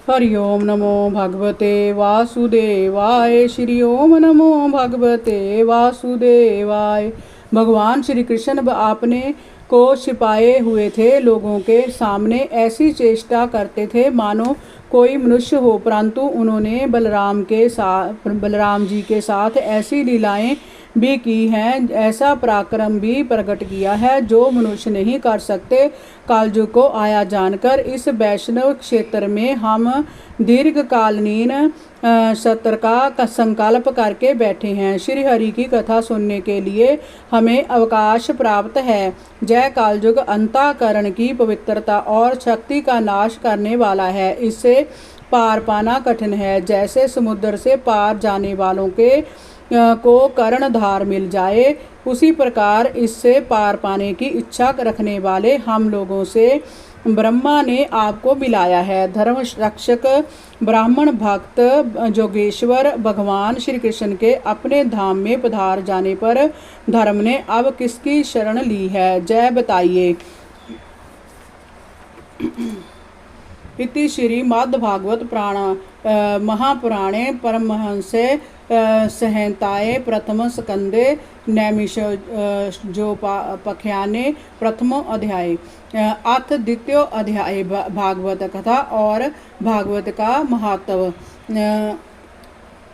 हरि ओम नमो भगवते वासुदेवाय। श्री ओम नमो भगवते वासुदेवाय। भगवान श्री कृष्ण आपने को छिपाए हुए थे, लोगों के सामने ऐसी चेष्टा करते थे मानो कोई मनुष्य हो, परंतु उन्होंने बलराम जी के साथ ऐसी लीलाएं भी की हैं, ऐसा पराक्रम भी प्रकट किया है जो मनुष्य नहीं कर सकते। कालयुग को आया जानकर इस वैष्णव क्षेत्र में हम दीर्घकालीन सत्र का संकल्प करके बैठे हैं। श्री हरि की कथा सुनने के लिए हमें अवकाश प्राप्त है। जय कालयुग अंतःकरण की पवित्रता और शक्ति का नाश करने वाला है, इससे पार पाना कठिन है। जैसे समुद्र से पार जाने वालों के को कर्णधार मिल जाए, उसी प्रकार इससे पार पाने की इच्छा रखने वाले हम लोगों से ब्रह्मा ने आपको मिलाया है। धर्म रक्षक ब्राह्मण भक्त जोगेश्वर भगवान श्री कृष्ण के अपने धाम में पधार जाने पर धर्म ने अब किसकी शरण ली है, जय बताइए। इति श्री मद्भागवत महापुराणे परमहंसे संहिताये प्रथम स्कंदे नैमिषोपाख्याने प्रथम अध्याय। अथ द्वितीय अध्याय भागवत कथा और भागवत का महत्व।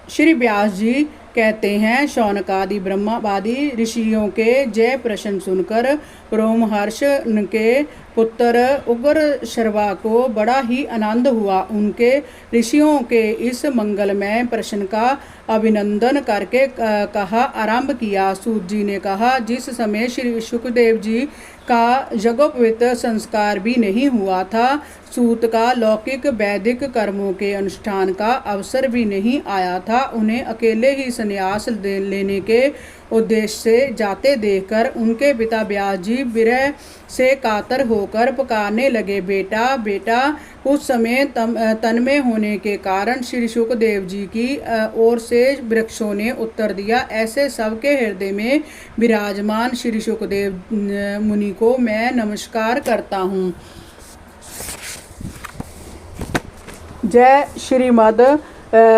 श्री व्यास जी कहते हैं, शौनकादि ब्रह्मवादी ऋषियों के जय प्रश्न सुनकर रोमहर्ष के पुत्र उग्र शर्वा को बड़ा ही आनंद हुआ। उनके ऋषियों के इस मंगलमय प्रश्न का अभिनंदन करके कहा आरंभ किया। सूत जी ने कहा, जिस समय श्री सुखदेव जी का यज्ञोपवीत संस्कार भी नहीं हुआ था, सूत का लौकिक वैदिक कर्मों के अनुष्ठान का अवसर भी नहीं आया था, उन्हें अकेले ही संन्यास लेने के उद्देश्य से जाते देखकर उनके पिता व्यास जी विरह से कातर होकर पुकारने लगे, बेटा बेटा। उस समय तन्मय होने के कारण श्री सुखदेव जी की ओर से वृक्षों ने उत्तर दिया, ऐसे सबके हृदय में विराजमान श्री सुखदेव मुनि को मैं नमस्कार करता हूँ। जय श्रीमद्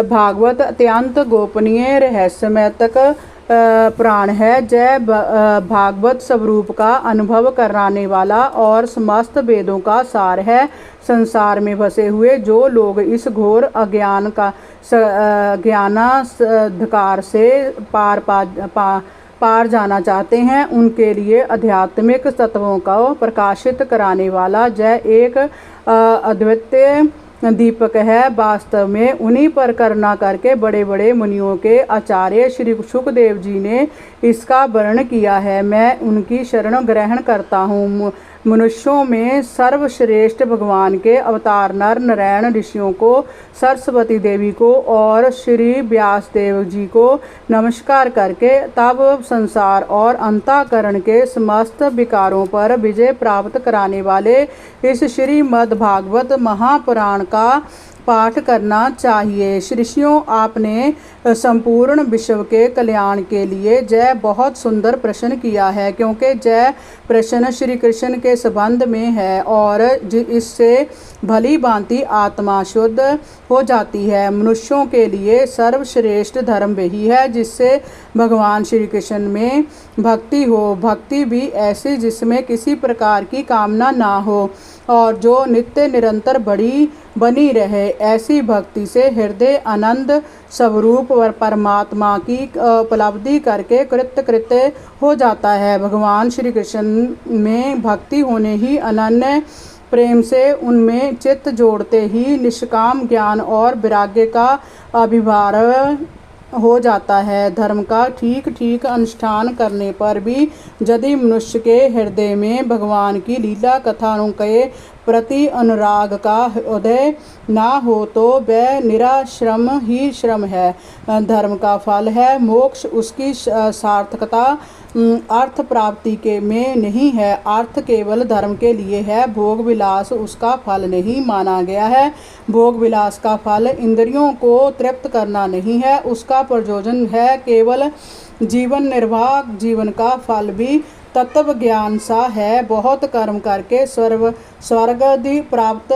भागवत अत्यंत गोपनीय रहस्यमय तक प्राण है। जय भागवत स्वरूप का अनुभव कराने वाला और समस्त वेदों का सार है। संसार में फंसे हुए जो लोग इस घोर अज्ञानांधकार से पार जाना चाहते हैं, उनके लिए आध्यात्मिक तत्वों को प्रकाशित कराने वाला जय एक अद्वितीय दीपक है। वास्तव में उन्हीं पर करुणा करके बड़े बड़े मुनियों के आचार्य श्री सुखदेव जी ने इसका वर्णन किया है। मैं उनकी शरण ग्रहण करता हूँ। मनुष्यों में सर्वश्रेष्ठ भगवान के अवतार नर नारायण ऋषियों को, सरस्वती देवी को और श्री व्यास देव जी को नमस्कार करके तब संसार और अंतःकरण के समस्त विकारों पर विजय प्राप्त कराने वाले इस श्रीमद् भागवत महापुराण का पाठ करना चाहिए। ऋषियों, आपने संपूर्ण विश्व के कल्याण के लिए जय बहुत सुंदर प्रश्न किया है, क्योंकि जय प्रश्न श्री कृष्ण के संबंध में है और इससे भली भांति आत्मा शुद्ध हो जाती है। मनुष्यों के लिए सर्वश्रेष्ठ धर्म वही है जिससे भगवान श्री कृष्ण में भक्ति हो, भक्ति भी ऐसी जिसमें किसी प्रकार की कामना ना हो और जो नित्य निरंतर बनी रहे। ऐसी भक्ति से हृदय आनंद स्वरूप और परमात्मा की उपलब्धि करके कृत्य हो जाता है। भगवान श्री कृष्ण में भक्ति होने ही अनन्य प्रेम से उनमें चित्त जोड़ते ही निष्काम ज्ञान और वैराग्य का आविर्भाव हो जाता है। धर्म का ठीक ठीक अनुष्ठान करने पर भी यदि मनुष्य के हृदय में भगवान की लीला कथाओं के प्रति अनुराग का उदय ना हो तो वह निराश्रम ही श्रम है। धर्म का फल है मोक्ष, उसकी सार्थकता अर्थ प्राप्ति के में नहीं है। अर्थ केवल धर्म के लिए है, भोग विलास उसका फल नहीं माना गया है। भोग विलास का फल इंद्रियों को तृप्त करना नहीं है, उसका प्रयोजन है केवल जीवन निर्वाह। जीवन का फल भी तत्व ज्ञान सा है। बहुत कर्म करके स्वर्ग आदि प्राप्त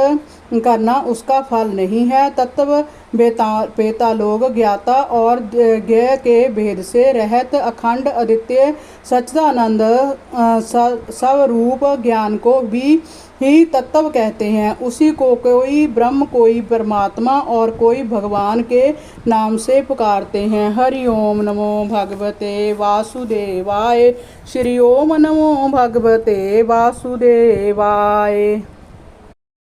करना उसका फल नहीं है। तत्व वेता लोग ज्ञाता और ज्ञेय के भेद से रहित अखंड अद्वितीय सच्चिदानंद स्वरूप ज्ञान को भी ही तत्व कहते हैं। उसी को कोई ब्रह्म, कोई परमात्मा और कोई भगवान के नाम से पुकारते हैं। हरि ओम नमो भगवते वासुदेवाय। श्री ओम नमो भगवते वासुदेवाय।